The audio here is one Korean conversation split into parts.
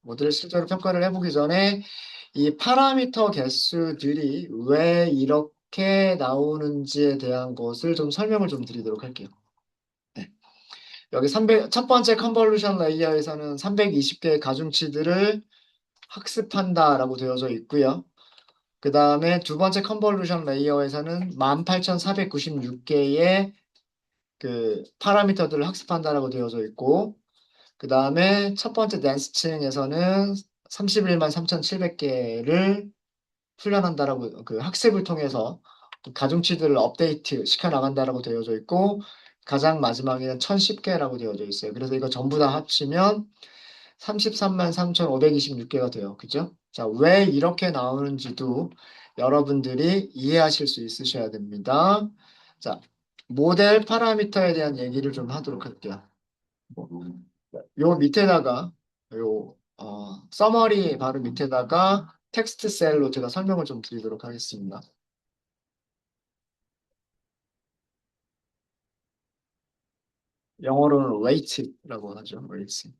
모델을 실제로 평가를 해보기 전에 이 파라미터 개수들이 왜 이렇게 나오는지에 대한 것을 좀 설명을 좀 드리도록 할게요. 네. 여기 첫 번째 컨볼루션 레이어에서는 320개의 가중치들을 학습한다라고 되어져 있고요. 그 다음에 두 번째 컨볼루션 레이어에서는 18,496개의 그 파라미터들을 학습한다라고 되어져 있고, 그 다음에 첫 번째 댄스층에서는 31만 3,700개를 훈련한다라고 그 학습을 통해서 그 가중치들을 업데이트 시켜 나간다라고 되어져 있고, 가장 마지막에는 1,010개라고 되어져 있어요. 그래서 이거 전부 다 합치면 33만 3,526개가 돼요. 그죠? 자, 왜 이렇게 나오는지도 여러분들이 이해하실 수 있으셔야 됩니다. 자, 모델 파라미터에 대한 얘기를 좀 하도록 할게요. 요 밑에다가 서머리 바로 밑에다가 텍스트 셀로 제가 설명을 좀 드리도록 하겠습니다. 영어로는 rate라고 하죠. rate.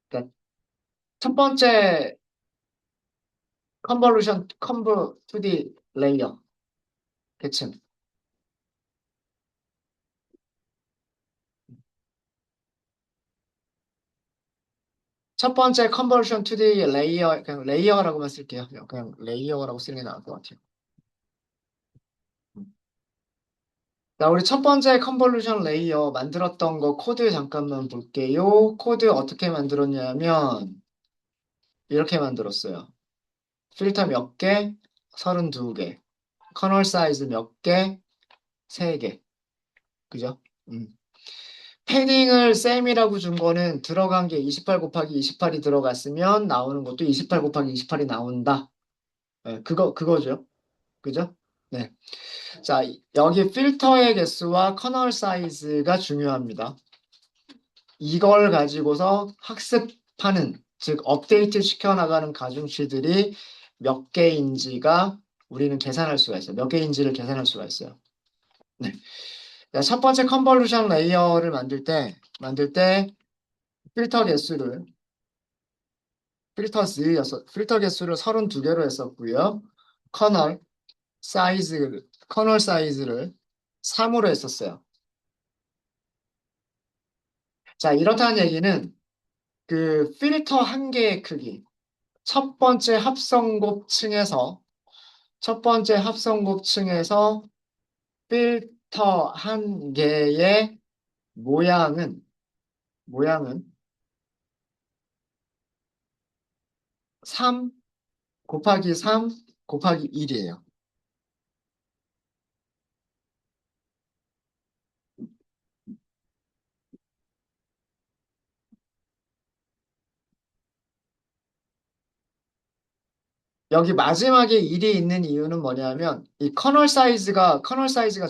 그러니까 첫 번째 컨버 2D 레이어 계층. 첫 번째 컨버션 2D 레이어, 그냥 레이어라고만 쓸게요. 그냥 레이어라고 쓰는 게 나을 것 같아요. 자, 우리 첫 번째 컨볼루션 레이어 만들었던 거 코드 잠깐만 볼게요. 코드 어떻게 만들었냐면, 이렇게 만들었어요. 필터 몇 개? 32개. 커널 사이즈 몇 개? 3개. 그죠? 음. 패딩을 셈이라고 준 거는 들어간 게 28 곱하기 28이 들어갔으면 나오는 것도 28 곱하기 28이 나온다. 네, 그거죠. 그죠? 네. 자, 여기 필터의 개수와 커널 사이즈가 중요합니다. 이걸 가지고서 학습하는, 즉 업데이트 시켜나가는 가중치들이 몇 개인지가 우리는 계산할 수가 있어요. 몇 개인지를 계산할 수가 있어요. 네. 자, 첫 번째 컨볼루션 레이어를 만들 때 필터 개수를, 필터 개수를 32개로 했었고요. 커널 커널 사이즈를 3으로 했었어요. 자, 이렇다는 얘기는 그 필터 한 개의 크기, 첫 번째 합성곱층에서 첫 번째 합성곱층에서 필터 한 개의 모양은 3 곱하기 3 곱하기 1이에요. 여기 마지막에 1이 있는 이유는 뭐냐면 이 커널 사이즈가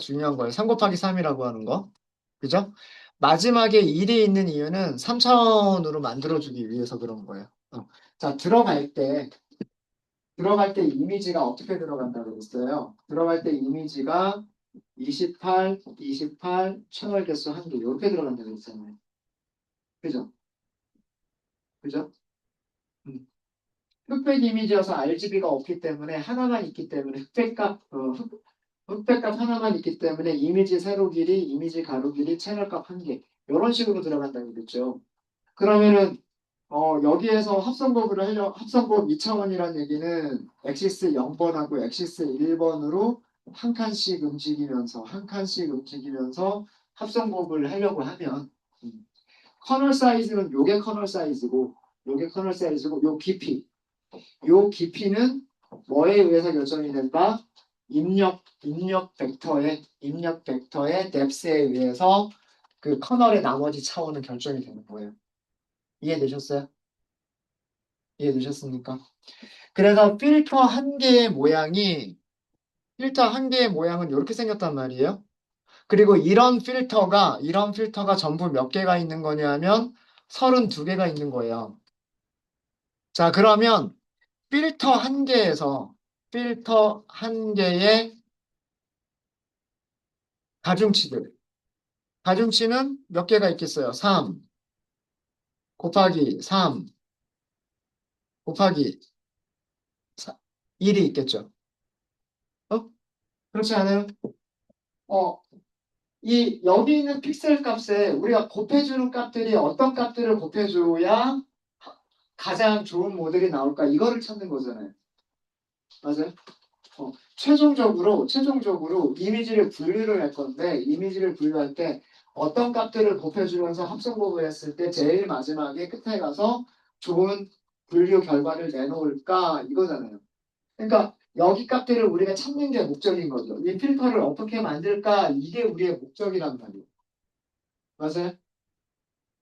중요한 거예요. 3 곱하기 3이라고 하는 거. 그죠? 마지막에 1이 있는 이유는 3차원으로 만들어주기 위해서 그런 거예요. 자, 들어갈 때 이미지가 어떻게 들어간다고 했어요? 들어갈 때 이미지가 28, 28, 채널 개수 1개 이렇게 들어간다고 했잖아요. 그죠? 그죠? 음. 흑백 이미지여서 RGB가 없기 때문에 하나만 있기 때문에 흑백값 하나만 있기 때문에 이미지 세로 길이, 이미지 가로 길이, 채널 값 1개 이런 식으로 들어간다고 그랬죠. 그러면은 여기에서 합성법 2차원이라는 얘기는 엑시스 0번하고 엑시스 1번으로 한 칸씩 움직이면서 합성법을 하려고 하면 커널 사이즈는 요게 커널 사이즈고 요 깊이는 뭐에 의해서 결정이 된다? 입력 벡터의 뎁스에 의해서 그 커널의 나머지 차원은 결정이 되는 거예요. 이해되셨어요? 이해되셨습니까? 그래서 필터 한 개의 모양은 이렇게 생겼단 말이에요. 그리고 이런 필터가 전부 몇 개가 있는 거냐면 32개가 있는 거예요. 자, 그러면 필터 한 개의 가중치들. 가중치는 몇 개가 있겠어요? 3 곱하기 3 곱하기 1이 있겠죠. 어? 그렇지 않아요? 어, 여기 있는 픽셀 값에 우리가 곱해주는 값들이 어떤 값들을 곱해줘야 가장 좋은 모델이 나올까? 이거를 찾는 거잖아요. 맞아요? 최종적으로 이미지를 분류를 할 건데, 이미지를 분류할 때 어떤 값들을 곱해주면서 합성곱을 했을 때 제일 마지막에 끝에 가서 좋은 분류 결과를 내놓을까? 이거잖아요. 그러니까 여기 값들을 우리가 찾는 게 목적인 거죠. 이 필터를 어떻게 만들까? 이게 우리의 목적이란 말이에요. 맞아요?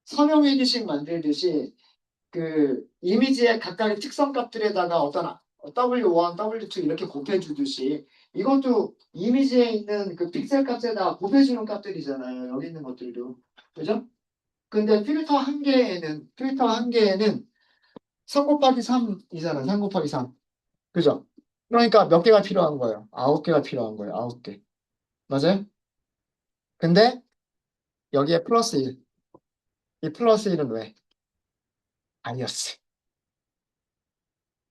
선형회기식 만들듯이 그 이미지의 각각의 특성 값들에다가 어떤 W1, W2 이렇게 곱해주듯이 이것도 이미지에 있는 그 픽셀 값에다 곱해주는 값들이잖아요. 여기 있는 것들도. 그죠? 근데 필터 한 개에는 3 곱하기 3이잖아요. 3 곱하기 3. 그죠? 그러니까 몇 개가 필요한 거예요? 9개가 필요한 거예요. 9개. 맞아요? 근데 여기에 플러스 1. 이 플러스 1은 왜? 아니었어.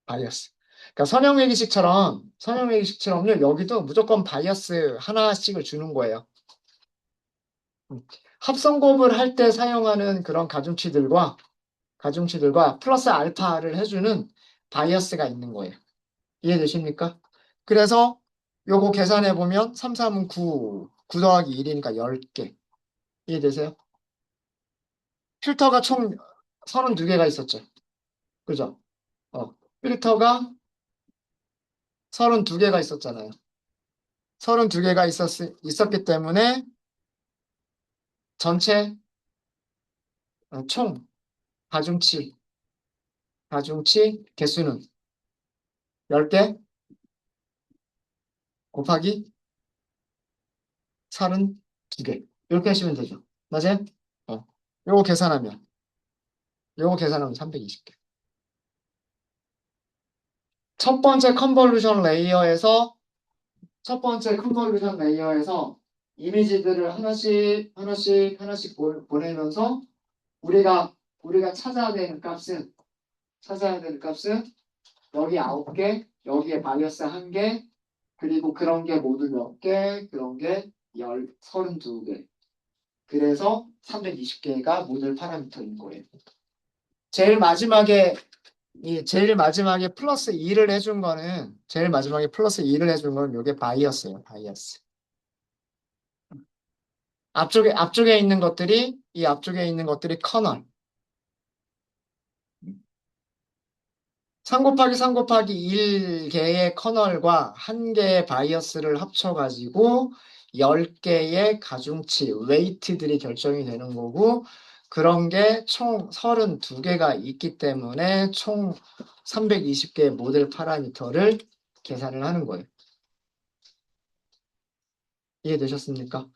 바이어스. 그러니까 선형회기식처럼요. 여기도 무조건 바이어스 하나씩을 주는 거예요. 음. 합성곱을 할 때 사용하는 그런 가중치들과 플러스 알파를 해주는 바이어스가 있는 거예요. 이해되십니까? 그래서 요거 계산해 보면 3, 3은 9, 9 더하기 1이니까 10개. 이해되세요? 필터가 총 32개가 있었죠. 그죠? 필터가 32개가 있었잖아요. 32개가 있었기 때문에 전체 총 가중치, 가중치 개수는 10개 곱하기 32개. 이렇게 하시면 되죠. 맞아요? 어. 요거 계산하면, 요거 계산하면 320개. 첫 번째 컨볼루션 레이어에서, 첫 번째 컨볼루션 레이어에서 이미지들을 하나씩 보내면서 우리가 찾아야 되는 값은 여기 9개, 여기에 바이어스 1개, 그리고 그런 게 모두 몇 개, 그런 게 32개. 그래서 320개가 모듈 파라미터인 거예요. 제일 마지막에, 제일 마지막에 플러스 2를 해준 거는, 제일 마지막에 플러스 2를 해준 거는 이게 바이어스예요, 바이어스. 이 앞쪽에 있는 것들이 커널. 3 곱하기 3 곱하기 1개의 커널과 1개의 바이어스를 합쳐가지고 10개의 가중치, 웨이트들이 결정이 되는 거고, 그런 게 총 32개가 있기 때문에 총 320개의 모델 파라미터를 계산을 하는 거예요. 이해되셨습니까?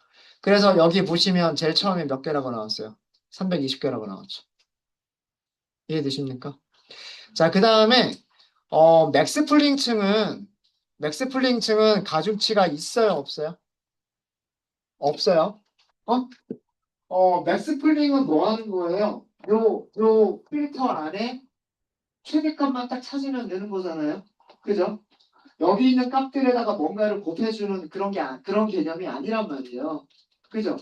그래서 여기 보시면 제일 처음에 몇 개라고 나왔어요? 320개라고 나왔죠. 이해되십니까? 자, 그 다음에 맥스 플링층은 가중치가 있어요, 없어요? 없어요. 어? 맥스 플링은 뭐 하는 거예요? 요 필터 안에 최대값만 딱 찾으면 되는 거잖아요. 그죠? 여기 있는 값들에다가 뭔가를 곱해주는 그런 개념이 아니란 말이에요. 그죠?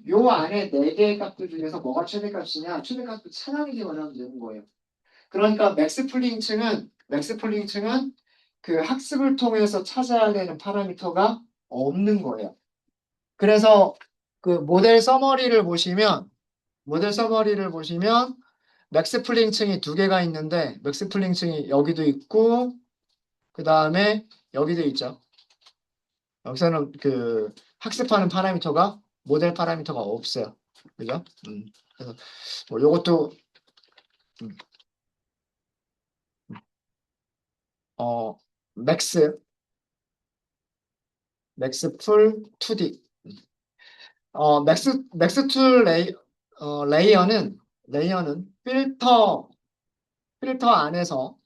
요 안에 네 개의 값들 중에서 뭐가 최대값이냐? 최대값을 찾아내기만 하면 되는 거예요. 그러니까 맥스 플링층은 그 학습을 통해서 찾아야 되는 파라미터가 없는 거예요. 그래서 그 모델 서머리를 보시면 맥스 플링층이 두 개가 있는데 맥스 플링층이 여기도 있고 그 다음에 여기도 있죠. 여기서는 그 학습하는 파라미터가 모델 파라미터가 없어요. 그죠? 그래서 뭐 요것도 음, 어 맥스 맥스풀 2D 맥스2 레이어는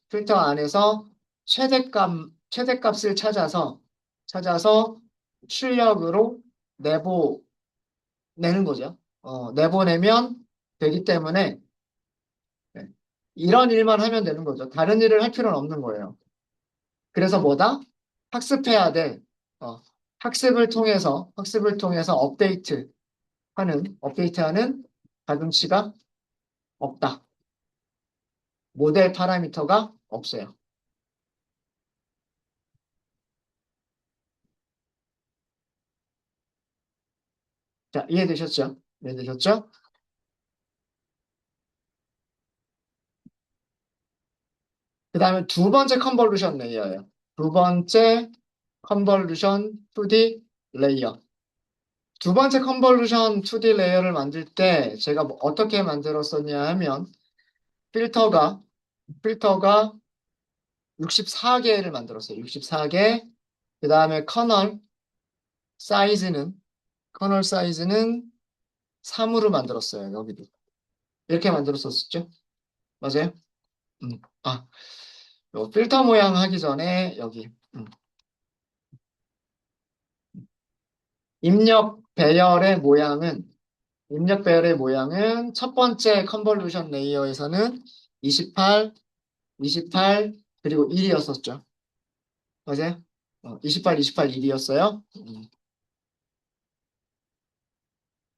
필터 안에서 최대값을 찾아서 출력으로 내보내는 거죠. 내보내면 되기 때문에 네. 이런 일만 하면 되는 거죠. 다른 일을 할 필요는 없는 거예요. 그래서 뭐다? 학습해야 돼. 어, 학습을 통해서 업데이트하는 가중치가 없다. 모델 파라미터가 없어요. 자, 이해되셨죠? 이해되셨죠? 그 다음에 두 번째 컨볼루션 레이어예요. 두 번째 컨볼루션 2D 레이어. 두 번째 컨볼루션 2D 레이어를 만들 때 제가 뭐 어떻게 만들었었냐 하면 필터가 64개를 만들었어요. 64개. 그 다음에 사이즈는, 커널 사이즈는 3으로 만들었어요. 여기도. 이렇게 만들었었죠? 맞아요? 아, 요 필터 모양 하기 전에 여기. 입력 배열의 모양은 입력 배열의 모양은 첫 번째 컨볼루션 레이어에서는 28, 28, 그리고 1이었었죠. 맞아요? 28, 28, 1이었어요.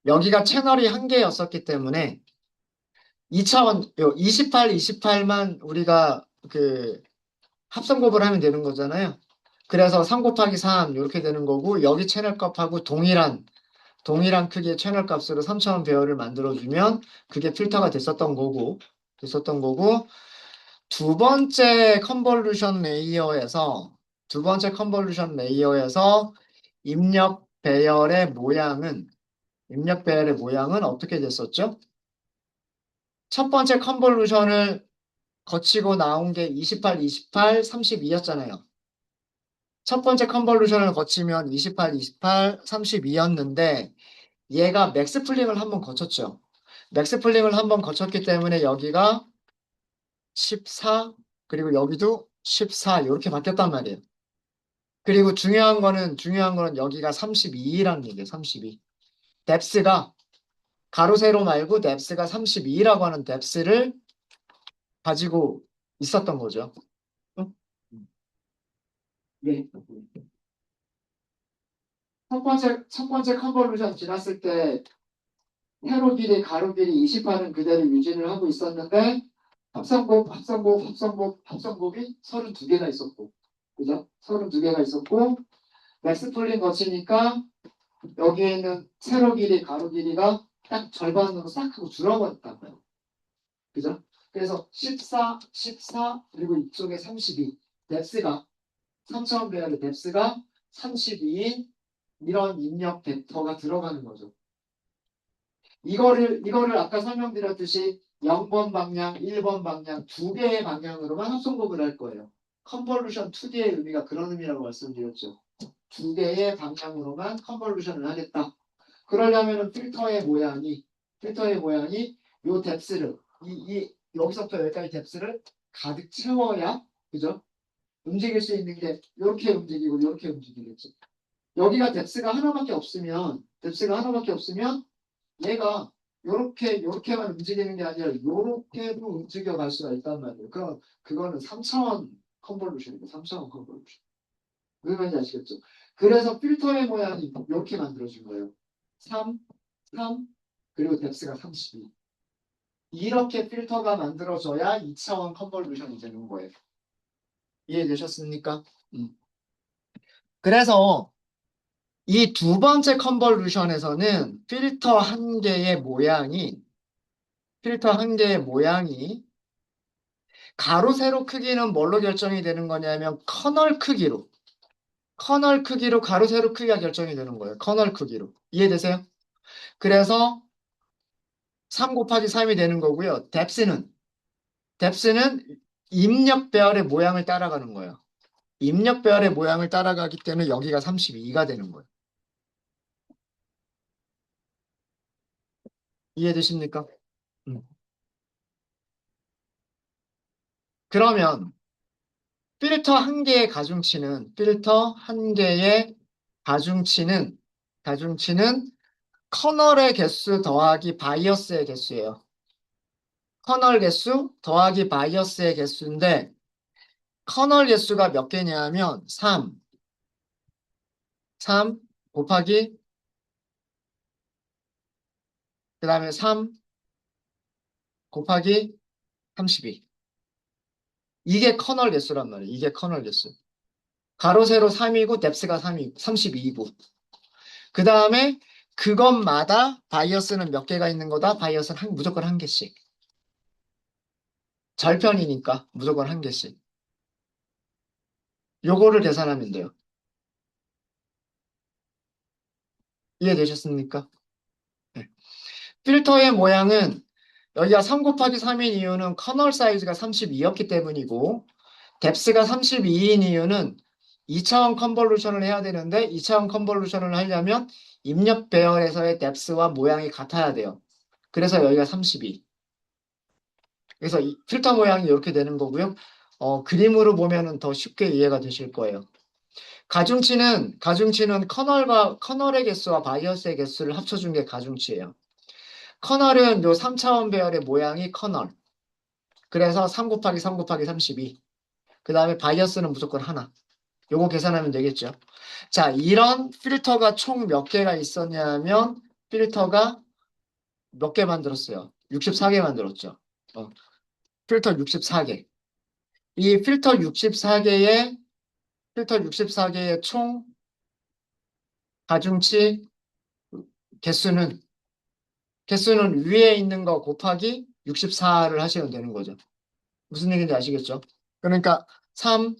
여기가 채널이 한 개였었기 때문에 2차원, 28, 28만 우리가 그 합성곱을 하면 되는 거잖아요. 그래서 3 곱하기 3 이렇게 되는 거고 여기 채널 값하고 동일한 크기의 채널 값으로 3차원 배열을 만들어주면 그게 필터가 됐었던 거고 두 번째 컨볼루션 레이어에서 두 번째 컨볼루션 레이어에서 입력 배열의 모양은 입력 배열의 모양은 어떻게 됐었죠? 첫 번째 컨볼루션을 거치고 나온 게 28, 28, 32였잖아요. 첫 번째 컨볼루션을 거치면 28, 28, 32였는데 얘가 맥스 풀링을 한번 거쳤죠. 맥스 풀링을 한번 거쳤기 때문에 여기가 14, 그리고 여기도 14 이렇게 바뀌었단 말이에요. 그리고 중요한 거는 여기가 32라는 얘기예요. 32. 뎁스가 가로 세로 말고 뎁스가 32라고 하는 뎁스를 가지고 있었던 거죠. 응? 예. 첫 번째 컨볼루션 지났을 때 세로 길이, 가로 길이 28은 그대로 유지를 하고 있었는데 합성곱이 32개가 있었고, 그죠? 32개가 있었고, 맥스 풀링 거치니까 여기에 있는 세로 길이, 가로 길이가 딱 절반으로 싹 하고 줄어버렸단 말이에요. 그죠? 그래서 14, 14, 그리고 이쪽에 32. 뎁스가, 3차원 배열의 뎁스가 32인 이런 입력 벡터가 들어가는 거죠. 이거를 아까 설명드렸듯이 0번 방향, 1번 방향 두 개의 방향으로만 합성곱을 할 거예요. 컨볼루션 2D의 의미가 그런 의미라고 말씀드렸죠. 두 개의 방향으로만 컨볼루션을 하겠다. 그러려면 필터의 모양이 요 뎁스를 여기서부터 여기까지 뎁스를 가득 채워야 그죠? 움직일 수 있는 게 이렇게 움직이고 이렇게 움직이겠죠. 여기가 뎁스가 하나밖에 없으면 얘가 요렇게만 움직이는 게 아니라 요렇게도 움직여 갈 수가 있단 말이에요. 그럼 그거는 3차원 컨볼루션이고 3차원 컨볼루션. 무슨 말인지 아시겠죠? 그래서 필터의 모양이 이렇게 만들어진 거예요. 3, 3, 그리고 뎁스가 32. 이렇게 필터가 만들어져야 2차원 컨볼루션이 되는 거예요. 이해되셨습니까? 음. 그래서 이 두 번째 컨볼루션에서는 필터 한 개의 모양이 가로 세로 크기는 뭘로 결정이 되는 거냐면 커널 크기로 가로 세로 크기가 결정이 되는 거예요. 커널 크기로. 이해되세요? 그래서 3 곱하기 3이 되는 거고요. 뎁스는 입력 배열의 모양을 따라가는 거예요. 입력 배열의 모양을 따라가기 때문에 여기가 32가 되는 거예요. 이해되십니까? 음. 그러면 필터 한 개의 가중치는 가중치는 커널의 개수 더하기 바이어스의 개수예요. 커널 개수 더하기 바이어스의 개수인데 커널 개수가 몇 개냐면 3 곱하기 그 다음에 3 곱하기 32. 이게 커널 개수란 말이에요. 이게 커널 개수. 가로 세로 3이고 뎁스가 32이고 그 다음에 그것마다 바이어스는 몇 개가 있는 거다? 바이어스는 무조건 한 개씩. 절편이니까 무조건 한 개씩. 요거를 계산하면 돼요. 이해되셨습니까? 네. 필터의 모양은 여기가 3 곱하기 3인 이유는 커널 사이즈가 32였기 때문이고 뎁스가 32인 이유는 2차원 컨볼루션을 해야 되는데 2차원 컨볼루션을 하려면 입력 배열에서의 뎁스와 모양이 같아야 돼요. 그래서 여기가 32. 그래서 이 필터 모양이 이렇게 되는 거고요. 그림으로 보면은 더 쉽게 이해가 되실 거예요. 가중치는 커널의 개수와 바이어스의 개수를 합쳐준 게 가중치예요. 커널은 요 3차원 배열의 모양이 커널. 그래서 3 곱하기 3 곱하기 32. 그 다음에 바이어스는 무조건 하나. 요거 계산하면 되겠죠. 자, 이런 필터가 총 몇 개가 있었냐면 필터가 몇 개 만들었어요? 64개 만들었죠. 필터 64개. 이 필터 64개의 총 가중치 개수는 위에 있는 거 곱하기 64를 하시면 되는 거죠. 무슨 얘기인지 아시겠죠? 그러니까 3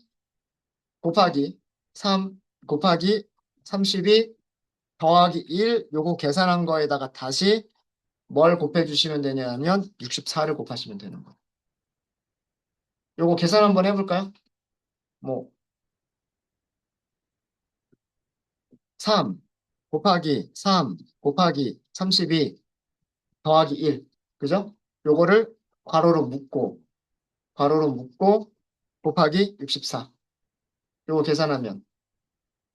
곱하기 3 곱하기 32 더하기 1 요거 계산한 거에다가 다시 뭘 곱해주시면 되냐면 64를 곱하시면 되는 거예요. 요거 계산 한번 해볼까요? 뭐 3 곱하기 3 곱하기 32 더하기 1 그죠? 요거를 괄호로 묶고 곱하기 64 요거 계산하면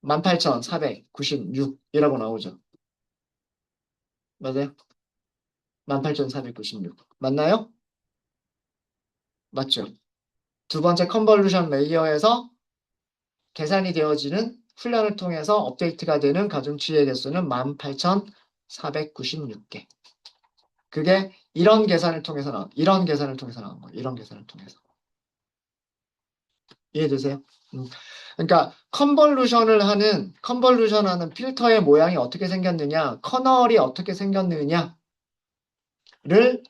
18,496이라고 나오죠. 맞아요? 18,496 맞나요? 맞죠? 두 번째 컨볼루션 레이어에서 계산이 되어지는 훈련을 통해서 업데이트가 되는 가중치의 개수는 18,496개. 그게 이런 계산을 통해서 나온 거예요. 이런 계산을 통해서. 이해되세요? 그러니까 컨볼루션하는 필터의 모양이 어떻게 생겼느냐, 커널이 어떻게 생겼느냐를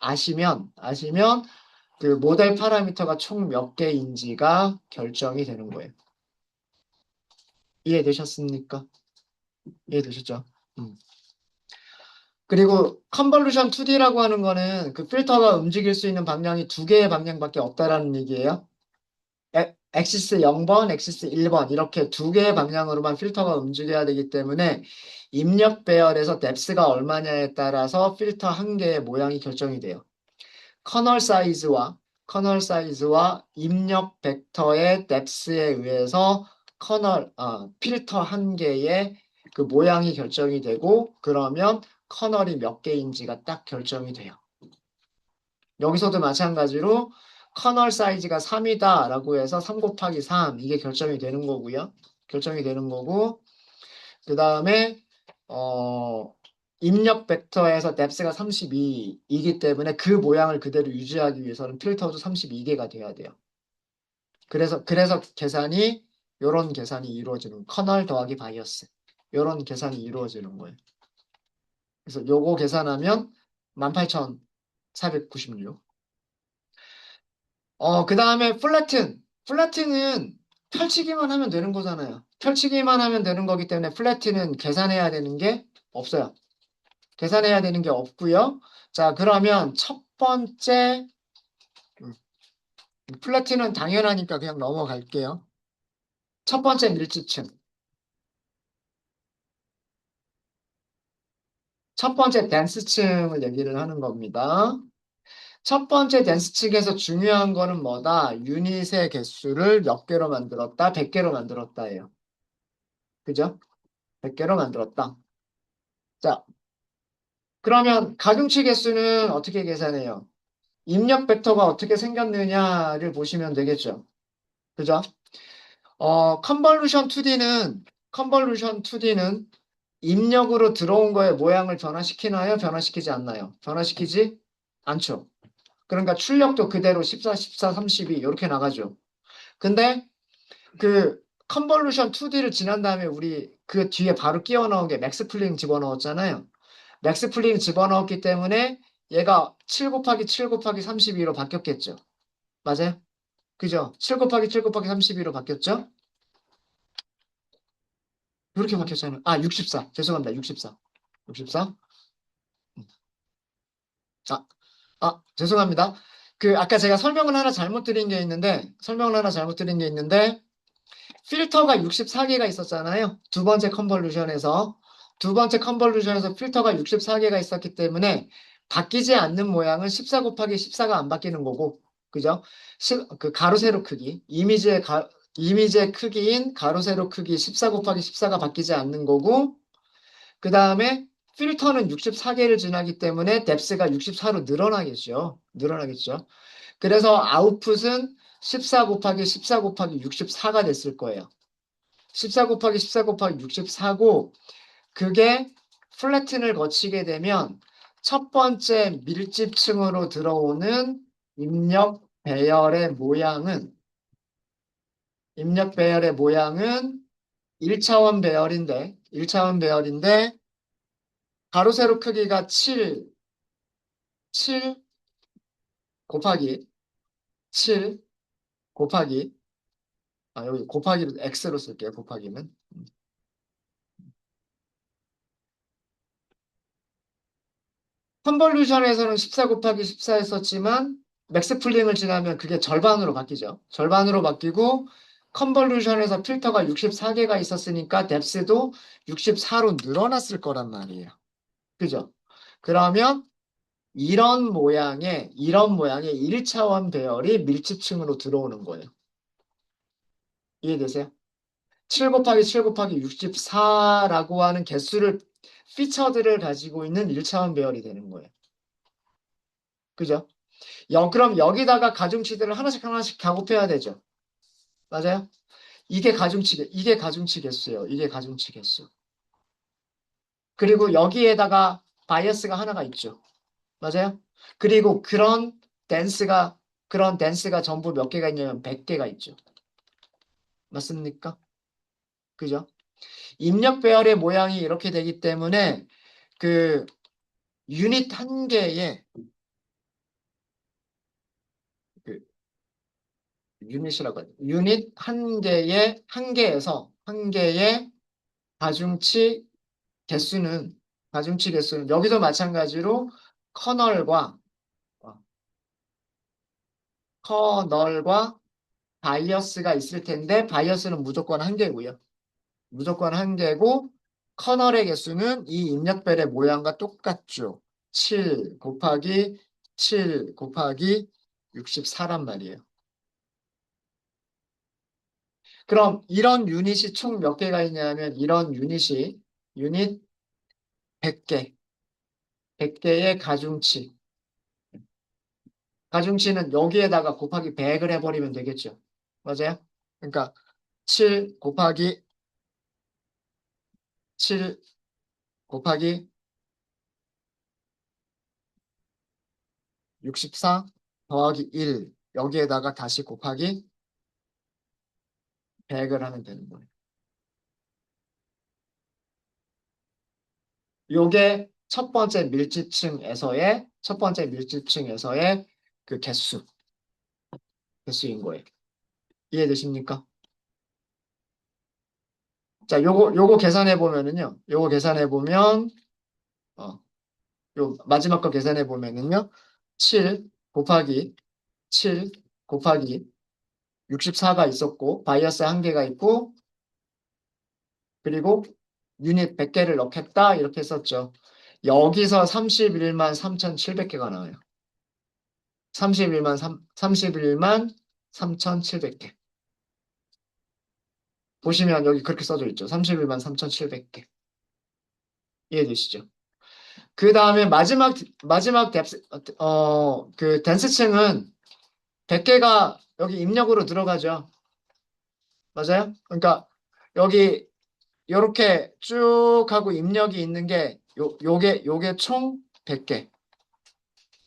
아시면 그 모델 파라미터가 총 몇 개인지가 결정이 되는 거예요. 이해되셨습니까? 이해되셨죠? 음. 그리고 컨볼루션 2D라고 하는 거는 그 필터가 움직일 수 있는 방향이 두 개의 방향밖에 없다라는 얘기예요. 엑시스 0번, 엑시스 1번 이렇게 두 개의 방향으로만 필터가 움직여야 되기 때문에 입력 배열에서 뎁스가 얼마냐에 따라서 필터 한 개의 모양이 결정이 돼요. 커널 사이즈와 입력 벡터의 뎁스에 의해서 필터 한 개의 그 모양이 결정이 되고 그러면 커널이 몇 개인지가 딱 결정이 돼요. 여기서도 마찬가지로 커널 사이즈가 3이다라고 해서 3 곱하기 3 이게 결정이 되는 거고요. 결정이 되는 거고 그 다음에 입력 벡터에서 뎁스가 32이기 때문에 그 모양을 그대로 유지하기 위해서는 필터도 32개가 돼야 돼요. 그래서 요런 계산이 이루어지는 커널 더하기 바이어스 요런 계산이 이루어지는 거예요. 그래서 요거 계산하면 18,496. 그 다음에 플래튼은 펼치기만 하면 되는 거잖아요. 펼치기만 하면 되는 거기 때문에 플래튼은 계산해야 되는 게 없어요. 계산해야 되는 게 없고요. 자, 그러면 첫 번째 음, 플래튼은 당연하니까 그냥 넘어갈게요. 첫 번째 밀집층. 첫 번째 댄스층을 얘기를 하는 겁니다. 첫 번째 댄스층에서 중요한 거는 뭐다? 유닛의 개수를 몇 개로 만들었다? 100개로 만들었다예요. 그죠? 100개로 만들었다. 자, 그러면 가중치 개수는 어떻게 계산해요? 입력 벡터가 어떻게 생겼느냐를 보시면 되겠죠. 그죠? 컨볼루션 2D는 입력으로 들어온 거에 모양을 변화시키나요? 변화시키지 않나요? 변화시키지 않죠. 그러니까 출력도 그대로 14, 14, 32 이렇게 나가죠. 근데 그 컨볼루션 2D를 지난 다음에 우리 그 뒤에 바로 끼워 넣은 게 맥스 풀링 집어넣었잖아요. 맥스 풀링 집어넣었기 때문에 얘가 7 곱하기 7 곱하기 32로 바뀌었겠죠. 맞아요? 그죠? 7 곱하기 7 곱하기 32로 바뀌었죠? 그렇게 바뀌었잖아요. 아, 64. 죄송합니다. 64. 64. 아, 죄송합니다. 아까 제가 설명을 하나 잘못 드린 게 있는데, 필터가 64개가 있었잖아요. 두 번째 컨볼루션에서 필터가 64개가 있었기 때문에 바뀌지 않는 모양은 14 곱하기 14가 안 바뀌는 거고, 그죠? 그 가로 세로 크기, 이미지의 크기인 가로 세로 크기 14 곱하기 14가 바뀌지 않는 거고, 그 다음에 필터는 64개를 지나기 때문에 뎁스가 64로 늘어나겠죠. 늘어나겠죠. 그래서 아웃풋은 14 곱하기 14 곱하기 64가 됐을 거예요. 14 곱하기 14 곱하기 64고 그게 플래튼을 거치게 되면 첫 번째 밀집층으로 들어오는 입력 배열의 모양은 1차원 배열인데 가로 세로 크기가 7 곱하기 7 곱하기 여기 곱하기를 x로 쓸게요. 곱하기는 컨볼루션에서는 14 곱하기 14 했었지만 맥스 풀링을 지나면 그게 절반으로 바뀌죠. 절반으로 바뀌고 컨볼루션에서 필터가 64개가 있었으니까 뎁스도 64로 늘어났을 거란 말이에요. 그죠? 그러면 이런 모양의 1차원 배열이 밀집층으로 들어오는 거예요. 이해되세요? 7 곱하기 7 곱하기 64라고 하는 피처들을 가지고 있는 1차원 배열이 되는 거예요. 그죠? 그럼 여기다가 가중치들을 하나씩 하나씩 다 곱해야 되죠. 맞아요? 이게 가중치 개수예요. 이게 가중치 개수. 그리고 여기에다가 바이어스가 하나가 있죠. 맞아요? 그리고 그런 댄스가 전부 몇 개가 있냐면 100개가 있죠. 맞습니까? 그죠? 입력 배열의 모양이 이렇게 되기 때문에 그 유닛 한 개에 그 유닛이라고 하죠. 유닛 한 개의 가중치 개수는 여기도 마찬가지로 커널과 어, 커널과 바이어스가 있을 텐데 바이어스는 무조건 한 개고요. 무조건 한 개고 커널의 개수는 이 입력벨의 모양과 똑같죠. 7 곱하기 7 곱하기 64란 말이에요. 그럼 이런 유닛이 총 몇 개가 있냐면 이런 유닛 100개, 100개의 가중치. 가중치는 여기에다가 곱하기 100을 해버리면 되겠죠. 맞아요? 그러니까 7 곱하기 7 곱하기 64 더하기 1 여기에다가 다시 곱하기 100을 하면 되는 거예요. 요게 첫 번째 밀집층에서의 그 개수인 거예요. 이해되십니까? 자, 요거 계산해 보면은요. 어, 요 마지막 거 계산해 보면은요. 7 곱하기 7 곱하기 64가 있었고 바이어스 한 개가 있고 그리고 유닛 100개를 넣겠다 이렇게 했었죠. 여기서 31만 3,700개가 나와요. 31만 3,700개. 보시면 여기 그렇게 써져 있죠. 31만 3,700개. 이해되시죠? 그 다음에 마지막 그 댄스층은 100개가 여기 입력으로 들어가죠. 맞아요? 그러니까 여기 요렇게 쭉 하고 입력이 있는 게 요게 총 100개.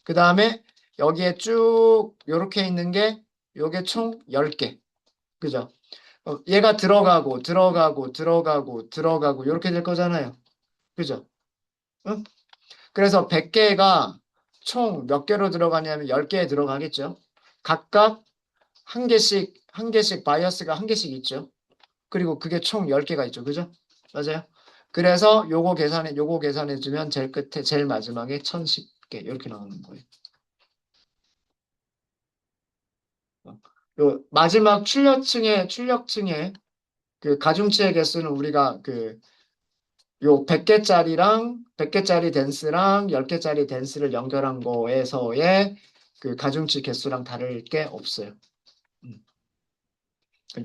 그 다음에 여기에 쭉 요렇게 있는 게 요게 총 10개. 그죠? 얘가 들어가고 요렇게 될 거잖아요. 그죠? 응? 그래서 100개가 총 몇 개로 들어가냐면 10개에 들어가겠죠. 각각 한 개씩 바이어스가 한 개씩 있죠. 그리고 그게 총 10개가 있죠. 그죠? 맞아요. 그래서 요거 계산해 주면 제일 끝에 제일 마지막에 1010개 이렇게 나오는 거예요. 요 마지막 출력층의 그 가중치의 개수는 우리가 그 요 100개짜리 댄스랑 10개짜리 댄스를 연결한 거에서의 그 가중치 개수랑 다를 게 없어요. 음.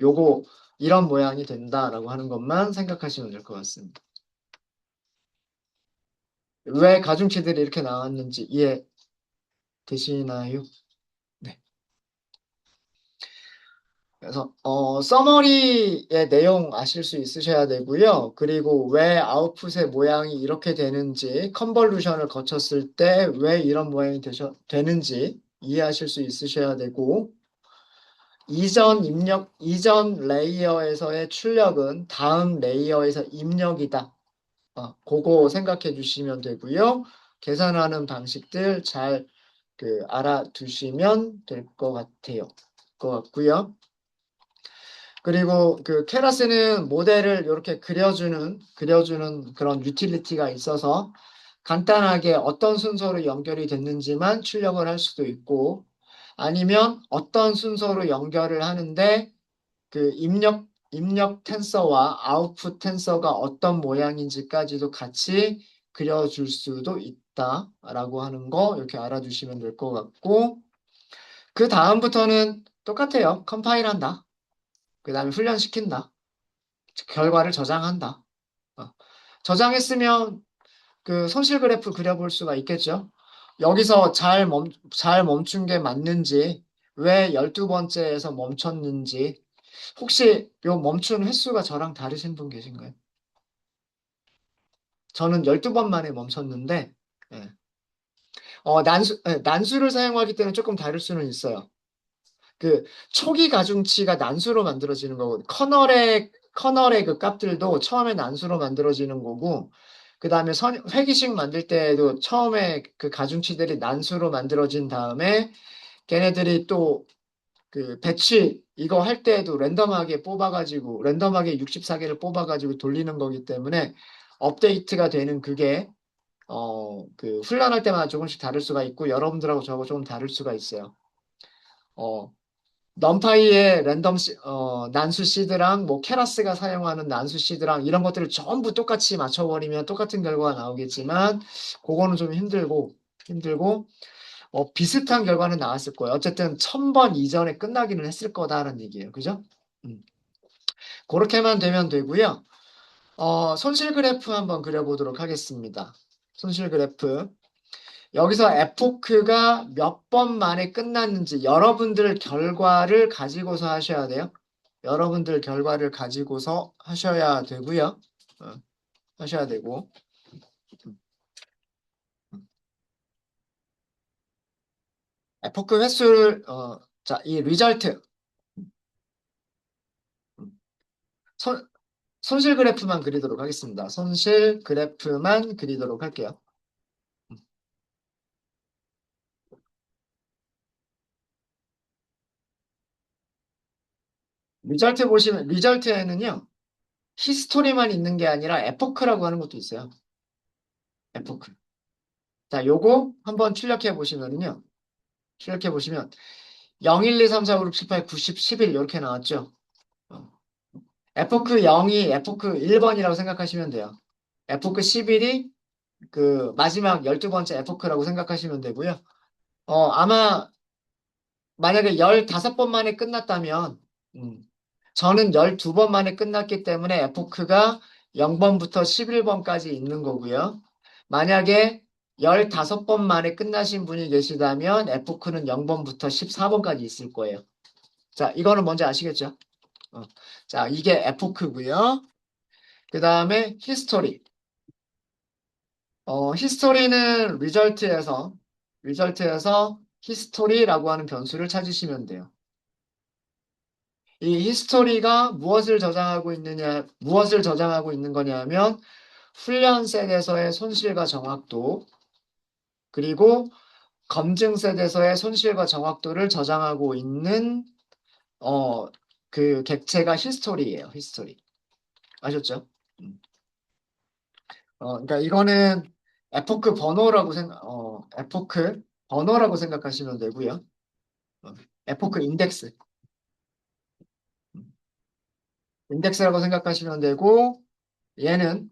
요거 이런 모양이 된다라고 하는 것만 생각하시면 될 것 같습니다. 왜 가중치들이 이렇게 나왔는지 이해되시나요? 네. 그래서 서머리의 내용 아실 수 있으셔야 되고요. 그리고 왜 아웃풋의 모양이 이렇게 되는지, 컨볼루션을 거쳤을 때 왜 이런 모양이 되는지 이해하실 수 있으셔야 되고, 이전 레이어에서의 출력은 다음 레이어에서 입력이다. 그거 생각해 주시면 되고요. 계산하는 방식들 잘 알아두시면 될 것 같아요. 것 같고요. 그리고 그 케라스는 모델을 이렇게 그려주는 그런 유틸리티가 있어서 간단하게 어떤 순서로 연결이 됐는지만 출력을 할 수도 있고 아니면 어떤 순서로 연결을 하는데 그 입력 텐서와 아웃풋 텐서가 어떤 모양인지까지도 같이 그려줄 수도 있다라고 하는 거 이렇게 알아두시면 될 것 같고 그 다음부터는 똑같아요. 컴파일한다. 그 다음에 훈련시킨다. 결과를 저장한다. 어. 저장했으면 그 손실 그래프 그려볼 수가 있겠죠. 여기서 잘 멈춘 게 맞는지, 왜 12번째에서 멈췄는지, 혹시 요 멈춘 횟수가 저랑 다르신 분 계신가요? 저는 12번 만에 멈췄는데, 예. 난수를 사용하기 때문에 조금 다를 수는 있어요. 그 초기 가중치가 난수로 만들어지는 거고 커널의 그 값들도 처음에 난수로 만들어지는 거고 그 다음에 회기식 만들 때에도 처음에 그 가중치들이 난수로 만들어진 다음에 걔네들이 또 그 배치 이거 할 때에도 랜덤하게 64개를 뽑아가지고 돌리는 거기 때문에 업데이트가 되는 그게 그 훈련할 때마다 조금씩 다를 수가 있고 여러분들하고 저하고 조금 다를 수가 있어요. 어, 넘파이의 난수 시드랑 뭐 케라스가 사용하는 난수 시드랑 이런 것들을 전부 똑같이 맞춰버리면 똑같은 결과가 나오겠지만 그거는 좀 힘들고 비슷한 결과는 나왔을 거예요. 어쨌든 1000번 이전에 끝나기는 했을 거다라는 얘기예요. 그죠? 음. 그렇게만 되면 되고요. 손실 그래프 한번 그려보도록 하겠습니다. 손실 그래프. 여기서 에포크가 몇 번 만에 끝났는지 여러분들 결과를 가지고서 하셔야 돼요. 여러분들 결과를 가지고서 하셔야 되고요. 어, 하셔야 되고. 에포크 횟수를 자, 이 리절트 손, 손실 그래프만 그리도록 하겠습니다. 손실 그래프만 그리도록 할게요. 리절트에는요. 히스토리만 있는 게 아니라 에포크라고 하는 것도 있어요. 에포크. 자, 요거 한번 출력해 보시면 0, 1, 2, 3, 4, 5, 6, 7, 8, 9, 10, 11 이렇게 나왔죠. 어. 에포크 0이 에포크 1번이라고 생각하시면 돼요. 에포크 11이 그 마지막 12번째 에포크라고 생각하시면 되고요. 아마 만약에 15번 만에 끝났다면 저는 12번 만에 끝났기 때문에 에포크가 0번부터 11번까지 있는 거고요. 만약에 15번 만에 끝나신 분이 계시다면 F크는 0번부터 14번까지 있을 거예요. 자, 이거는 뭔지 아시겠죠? 어. 자, 이게 F크고요. 그 다음에 히스토리. 히스토리는 리절트에서 히스토리라고 하는 변수를 찾으시면 돼요. 이 히스토리가 무엇을 저장하고 있는 거냐면 훈련셋에서의 손실과 정확도, 그리고 검증셋에서의 손실과 정확도를 저장하고 있는, 그 객체가 히스토리예요, 히스토리. 아셨죠? 음. 그러니까 이거는 에포크 번호라고 생각하시면 되고요. 어, 에포크 인덱스. 음, 인덱스라고 생각하시면 되고, 얘는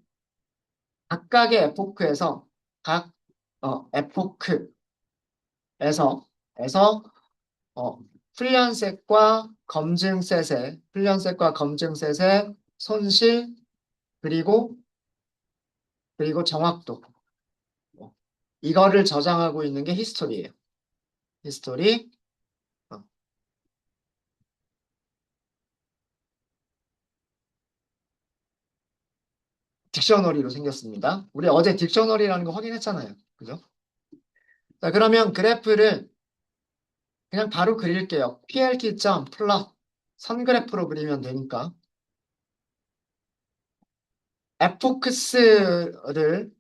각각의 각, 에포크에서, 에서, 어, 훈련셋과 검증셋의 손실, 그리고, 정확도. 어, 이거를 저장하고 있는 게 히스토리예요. 히스토리. 어, 딕셔너리로 생겼습니다. 우리 어제 딕셔너리라는 거 확인했잖아요. 그죠? 자, 그러면 그래프를 그냥 바로 그릴게요. PLT.점 플롯 선그래프로 그리면 되니까 fx를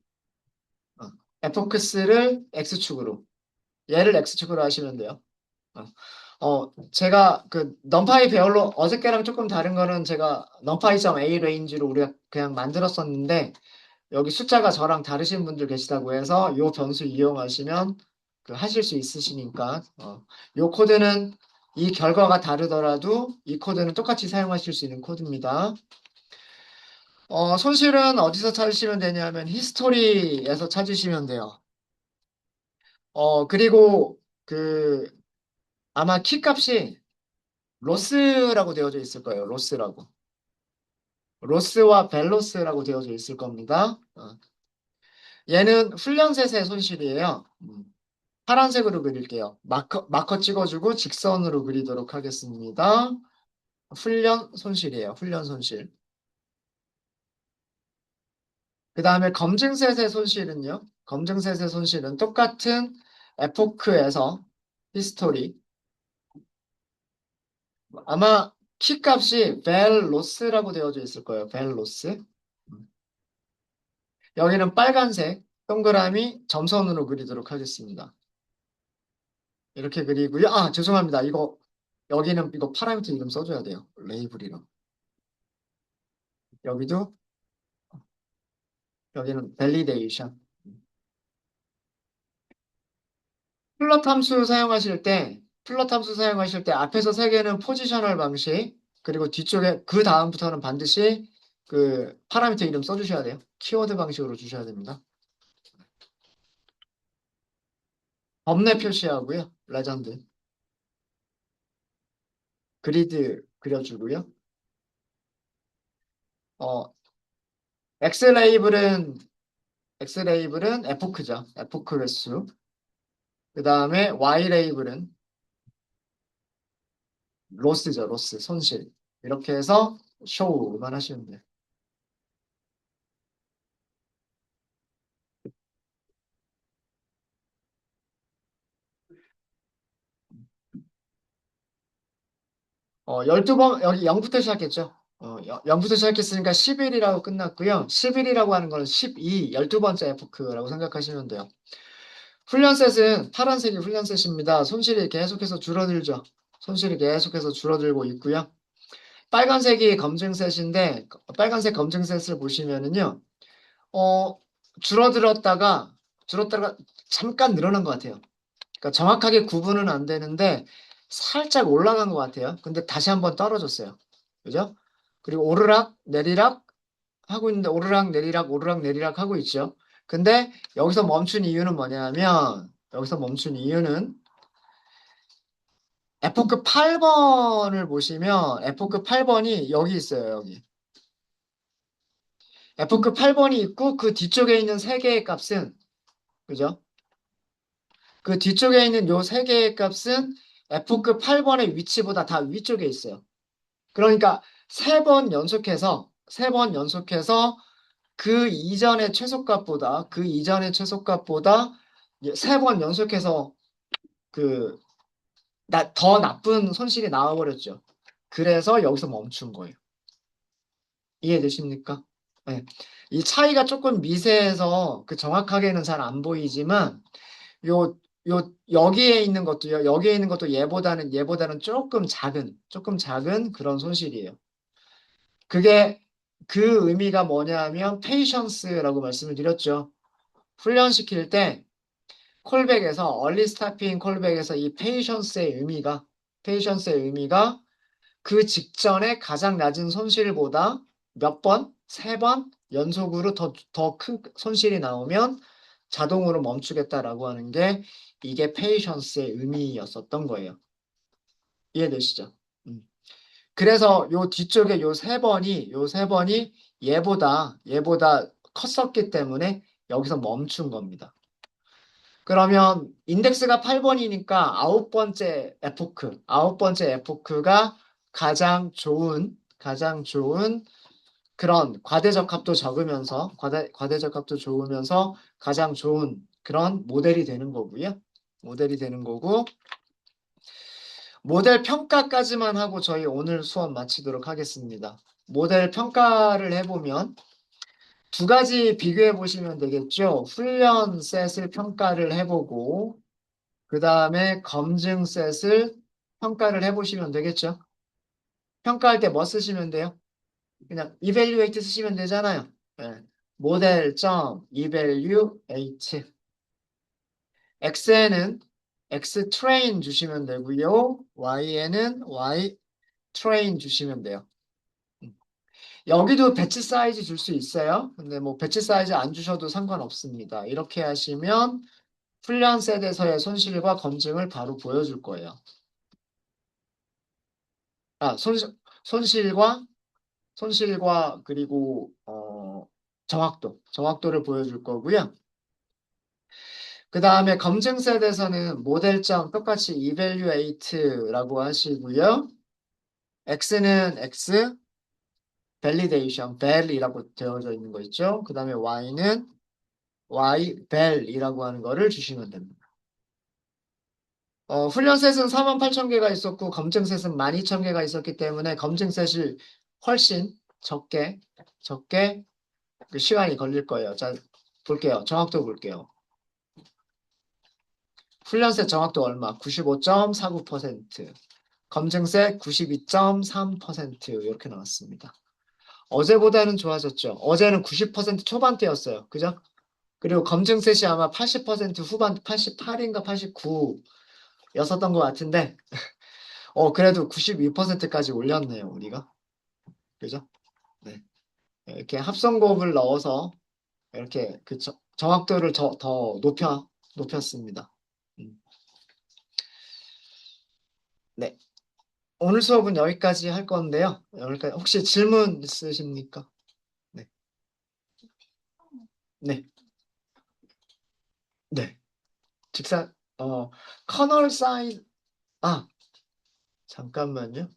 어, fx를 x축으로 얘를 x축으로 하시면 돼요. 어, 제가 그 넘파이 배열로 어저께랑 조금 다른 거는 제가 numpy.a 레인지로 우리가 그냥 만들었었는데 여기 숫자가 저랑 다르신 분들 계시다고 해서 이 변수 이용하시면 그 하실 수 있으시니까 이 코드는 이 결과가 다르더라도 이 코드는 똑같이 사용하실 수 있는 코드입니다. 손실은 어디서 찾으시면 되냐면 히스토리에서 찾으시면 돼요. 그리고 그 아마 키 값이 로스라고 되어져 있을 거예요. 로스라고. 로스와 벨로스라고 되어져 있을 겁니다. 얘는 훈련셋의 손실이에요. 파란색으로 그릴게요. 마커 찍어주고 직선으로 그리도록 하겠습니다. 훈련 손실이에요. 훈련 손실. 그 다음에 검증셋의 손실은요. 검증셋의 손실은 똑같은 에포크에서 히스토리. 아마 키 값이 벨 로스라고 되어져 있을 거예요. 벨 로스. 여기는 빨간색 동그라미 점선으로 그리도록 하겠습니다. 이렇게 그리고요. 아, 죄송합니다. 여기는 이거 파라미터 이름 써줘야 돼요. 레이블이랑. 여기도, 여기는 밸리데이션. 플롯 함수 사용하실 때 앞에서 세 개는 포지셔널 방식, 그리고 뒤쪽에 그 다음부터는 반드시 그 파라미터 이름 써주셔야 돼요. 키워드 방식으로 주셔야 됩니다. 범례 표시하고요. 레전드. 그리드 그려주고요. 어, X 레이블은 에포크죠. 에포크 횟수. 그 다음에 Y 레이블은 로스죠. 로스. 손실. 이렇게 해서 쇼만 하시면 돼요. 12번, 여기 0부터 시작했죠. 0부터 시작했으니까 11이라고 끝났고요. 11이라고 하는 거는 12, 12번째 에포크라고 생각하시면 돼요. 훈련셋은 파란색이 훈련셋입니다. 손실이 계속해서 줄어들죠. 손실이 계속해서 줄어들고 있고요. 빨간색이 검증셋인데 빨간색 검증셋을 보시면은요. 어, 줄어들었다가 줄었다가 잠깐 늘어난 것 같아요. 그러니까 정확하게 구분은 안 되는데 살짝 올라간 것 같아요. 근데 다시 한번 떨어졌어요. 그죠? 그리고 오르락 내리락 하고 있는데 오르락 내리락 하고 있죠. 근데 여기서 멈춘 이유는 에포크 8번을 보시면 에포크 8번이 여기 있어요. 여기. F급 8번이 있고 그 뒤쪽에 있는 세 개의 값은 그죠? 그 뒤쪽에 있는 요 세 개의 값은 F급 8번의 위치보다 다 위쪽에 있어요. 그러니까 세 번 연속해서 그 이전의 최소값보다 세 번 연속해서 그 더 나쁜 손실이 나와버렸죠. 그래서 여기서 멈춘 거예요. 이해되십니까? 네. 이 차이가 조금 미세해서 그 정확하게는 잘 안 보이지만 요, 여기에 있는 것도 얘보다는 조금 작은 그런 손실이에요. 그게 그 의미가 뭐냐면 페이션스라고 말씀을 드렸죠. 훈련시킬 때 콜백에서 얼리 스타핑 콜백에서 이 페이션스의 의미가 그 직전에 가장 낮은 손실보다 몇 번, 세 번 연속으로 더 큰 손실이 나오면 자동으로 멈추겠다라고 하는 게 이게 페이션스의 의미였었던 거예요. 이해되시죠? 음. 그래서 요 뒤쪽에 요 세 번이 얘보다 컸었기 때문에 여기서 멈춘 겁니다. 그러면 인덱스가 8번이니까 아홉 번째 에포크가 가장 좋은 그런 과대적 합도 좋으면서 가장 좋은 그런 모델이 되는 거고요. 모델이 되는 거고, 모델 평가까지만 하고 저희 오늘 수업 마치도록 하겠습니다. 모델 평가를 해보면 두 가지 비교해 보시면 되겠죠. 훈련 셋을 평가를 해보고, 그 다음에 검증 셋을 평가를 해보시면 되겠죠. 평가할 때 뭐 쓰시면 돼요? 그냥 evaluate 쓰시면 되잖아요. 네. 모델.evaluate x에는 x train 주시면 되고요. y에는 y train 주시면 돼요. 여기도 배치 사이즈 줄 수 있어요. 근데 뭐 배치 사이즈 안 주셔도 상관없습니다. 이렇게 하시면 훈련 셋에서의 손실과 검증을 바로 보여줄 거예요. 아, 손실과 그리고 정확도를 보여줄 거고요. 그 다음에 검증 셋에서는 모델점 똑같이 evaluate라고 하시고요. x는 x validation, val이라고 되어져 있는 거 있죠. 그 다음에 y는 y val이라고 하는 거를 주시면 됩니다. 훈련 셋은 48,000개가 있었고 검증 셋은 12,000개가 있었기 때문에 검증 셋이 훨씬 적게 그 시간이 걸릴 거예요. 자, 볼게요. 정확도 볼게요. 훈련세 정확도 얼마? 95.49%. 검증세 92.3% 이렇게 나왔습니다. 어제보다는 좋아졌죠. 어제는 90% 초반대였어요. 그죠? 그리고 검증셋이 아마 80% 후반, 88인가 89였었던 것 같은데, 그래도 92%까지 올렸네요, 우리가. 그죠? 네. 이렇게 합성곱을 넣어서 이렇게 그 정확도를 더 높였습니다. 음. 네. 오늘 수업은 여기까지 할 건데요. 여기까지 혹시 질문 있으십니까? 네. 네. 네. 직사 커널 사이즈 아, 잠깐만요.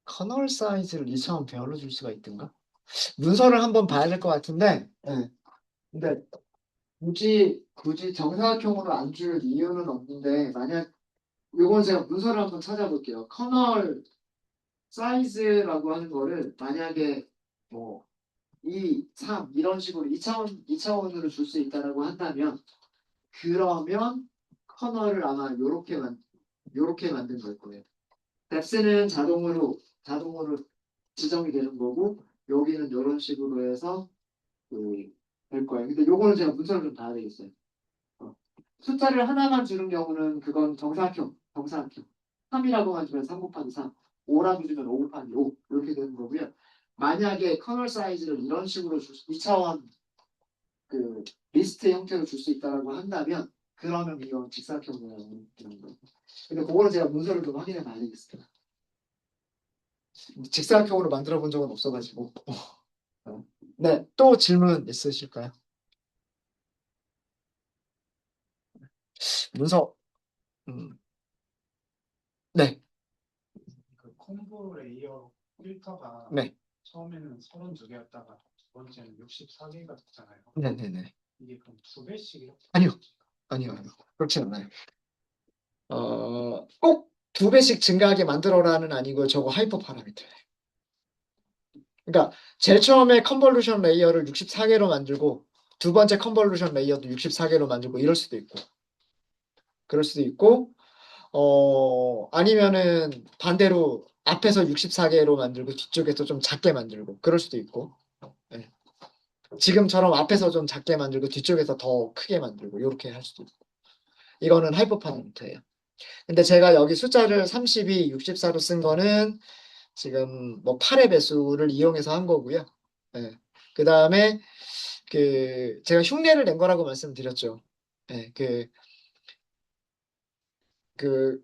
커널 사이즈를 이처럼 배열로 줄 수가 있던가? 문서를 한번 봐야 될 것 같은데. 네. 근데 굳이 정사각형으로 안 줄 이유는 없는데 만약 이건 제가 문서를 한번 찾아볼게요. 커널 사이즈라고 하는 거를 만약에 뭐 2, 3 이런 식으로 2차원으로 줄 수 있다라고 한다면 그러면 커널을 아마 요렇게 만든 걸 거예요. 뎁스는 자동으로 지정이 되는 거고 여기는 이런 식으로 해서 될 거예요. 근데 요거는 제가 문서를 좀 봐야 되겠어요. 어. 숫자를 하나만 주는 경우는 그건 정사각형. 3이라고만 주면 3 곱하기 3, 5라고 주면 5 곱하기 5 이렇게 되는 거고요. 만약에 커널 사이즈를 이런 식으로 2차원 그 리스트 형태로 줄 수 있다라고 한다면 그러면 이건 직사각형으로 되는 거예요. 근데 그거는 제가 문서를 좀 확인해 봐야 되겠습니다. 직사각형으로 만들어 본 적은 없어가지고. 어. 네, 또 질문 있으실까요? 문서, 음, 네, 그 콤보 레이어 필터가 네, 처음에는 32개였다가 두 번째는 64개가 됐잖아요. 네네네. 이게 그럼 두 배씩 이렇게 아니요, 되는 건가요? 아니요. 그렇지 않아요. 꼭 두 배씩 증가하게 만들어라는 아니고 저거 하이퍼 파라미터예요. 그러니까 제일 처음에 컨볼루션 레이어를 64개로 만들고 두 번째 컨볼루션 레이어도 64개로 만들고 이럴 수도 있고 그럴 수도 있고 아니면은 반대로 앞에서 64개로 만들고 뒤쪽에서 좀 작게 만들고 그럴 수도 있고 예. 지금처럼 앞에서 좀 작게 만들고 뒤쪽에서 더 크게 만들고 이렇게 할 수도 있고 이거는 하이퍼 파라미터예요. 근데 제가 여기 숫자를 32, 64로 쓴 거는 지금 뭐 8의 배수를 이용해서 한 거고요. 예. 그 다음에 그 제가 흉내를 낸 거라고 말씀드렸죠. 예, 그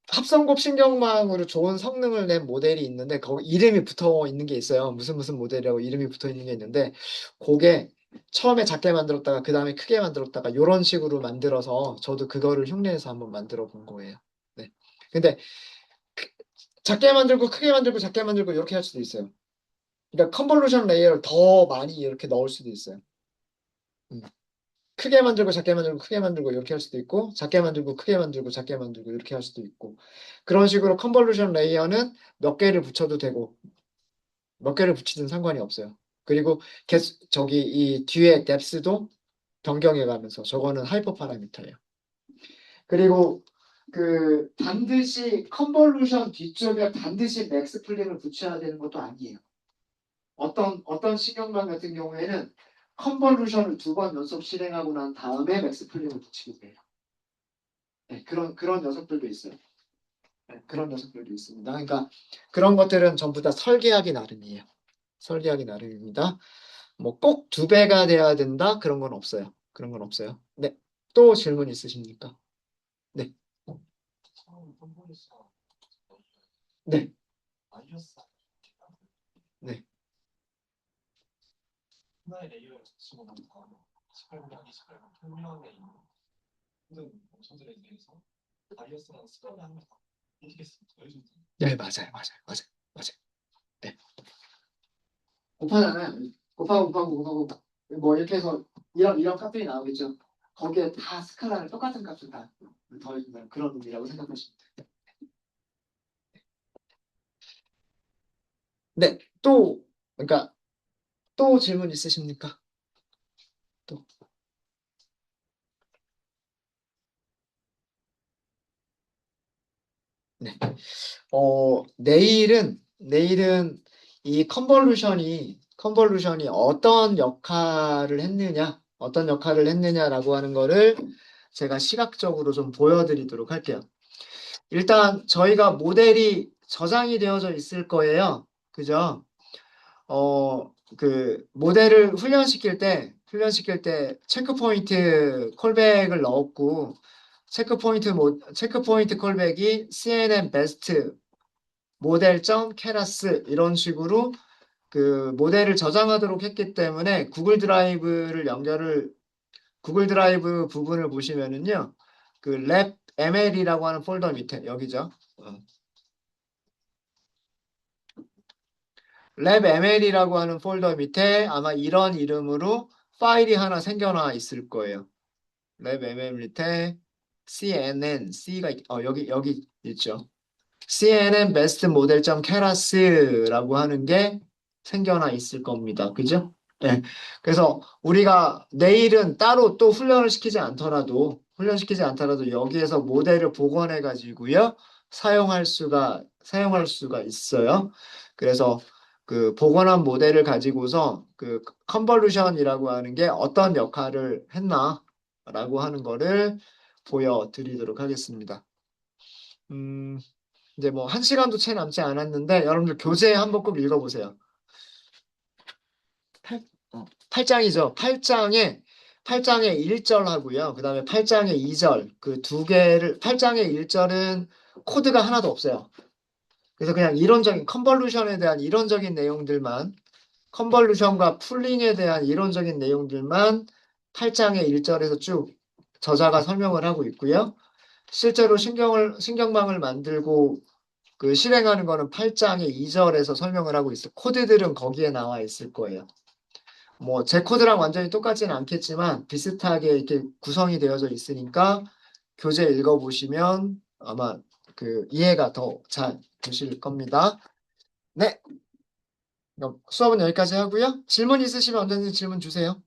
합성곱 신경망으로 좋은 성능을 낸 모델이 있는데 거기 이름이 붙어 있는 게 있어요. 무슨 무슨 모델이라고 이름이 붙어 있는 게 있는데 그게 처음에 작게 만들었다가 그 다음에 크게 만들었다가 이런 식으로 만들어서 저도 그거를 흉내내서 한번 만들어 본 거예요. 네. 근데 작게 만들고 크게 만들고 작게 만들고 이렇게 할 수도 있어요. 그러니까 컨볼루션 레이어를 더 많이 이렇게 넣을 수도 있어요. 음. 크게 만들고 작게 만들고 크게 만들고 이렇게 할 수도 있고 작게 만들고 크게 만들고 작게 만들고 이렇게 할 수도 있고 그런 식으로 컨볼루션 레이어는 몇 개를 붙여도 되고 몇 개를 붙이든 상관이 없어요. 그리고 저기 이 뒤에 뎁스도 변경해 가면서 저거는 하이퍼 파라미터예요. 그리고 그 반드시 컨볼루션 뒤쪽에 반드시 맥스 플립을 붙여야 되는 것도 아니에요. 어떤 신경망 같은 경우에는 컨볼루션을 두 번 연속 실행하고 난 다음에 맥스 플립을 붙이게 돼요. 네, 그런 녀석들도 있어요. 네, 그런 녀석들도 있습니다. 그러니까 그런 것들은 전부 다 설계하기 나름이에요. 설계하기 나름입니다. 뭐 꼭 두 배가 돼야 된다 그런 건 없어요. 그런 건 없어요. 네, 또 질문 있으십니까? 네, 처음 콤보에서 네, 마이너스 네. 하나의 레이어를 쓰고 난 다음에 18분하기 18분 평면에 있는 모든 원소들에 대해서 바이어스라는 습관을 합니다. 어떻게 더해주면 돼요? 네, 맞아요, 맞아요, 맞아요, 맞아요. 네. 곱하잖아요. 곱하고 뭐 이렇게 해서 이런 값들이 나오겠죠. 거기에 다 스칼라를 똑같은 값을 다 더해준다는 그런 의미라고 생각하시면 돼요. 네, 또 그러니까 또 질문 있으십니까? 또 네. 내일은 이 컨볼루션이 어떤 역할을 했느냐라고 하는 거를 제가 시각적으로 좀 보여드리도록 할게요. 일단 저희가 모델이 저장이 되어져 있을 거예요. 그죠? 그 모델을 훈련시킬 때 체크 포인트 콜백을 넣었고 체크 포인트 콜백이 CNN 베스트 모델.keras 이런 식으로 그 모델을 저장하도록 했기 때문에 구글 드라이브 부분을 보시면은요. 그 랩 ml이라고 하는 폴더 밑에 여기죠. 랩 ml이라고 하는 폴더 밑에 아마 이런 이름으로 파일이 하나 생겨나 있을 거예요. 랩 ml 밑에 cnn c가 여기 있죠. CNN 베스트 모델.keras 케라스라고 하는 게 생겨나 있을 겁니다. 그죠? 네. 그래서 우리가 내일은 따로 또 훈련시키지 않더라도 여기에서 모델을 복원해 가지고요. 사용할 수가 있어요. 그래서 그 복원한 모델을 가지고서 그 컨볼루션이라고 하는 게 어떤 역할을 했나라고 하는 거를 보여드리도록 하겠습니다. 음, 이제 뭐 한 시간도 채 남지 않았는데 여러분들 교재 한번 꼭 읽어보세요. 8장이죠. 8장에 1절 하고요. 그다음에 8장에 2절 그 두 개를 8장에 1절은 코드가 하나도 없어요. 그래서 그냥 이론적인 컨볼루션에 대한 이론적인 내용들만 컨볼루션과 풀링에 대한 이론적인 내용들만 8장의 1절에서 쭉 저자가 설명을 하고 있고요. 실제로 신경망을 만들고 그 실행하는 거는 8장의 2절에서 설명을 하고 있어요. 코드들은 거기에 나와 있을 거예요. 뭐 제 코드랑 완전히 똑같지는 않겠지만 비슷하게 이렇게 구성이 되어져 있으니까 교재 읽어보시면 아마 그 이해가 더 잘 되실 겁니다. 네, 그럼 수업은 여기까지 하고요. 질문 있으시면 언제든지 질문 주세요.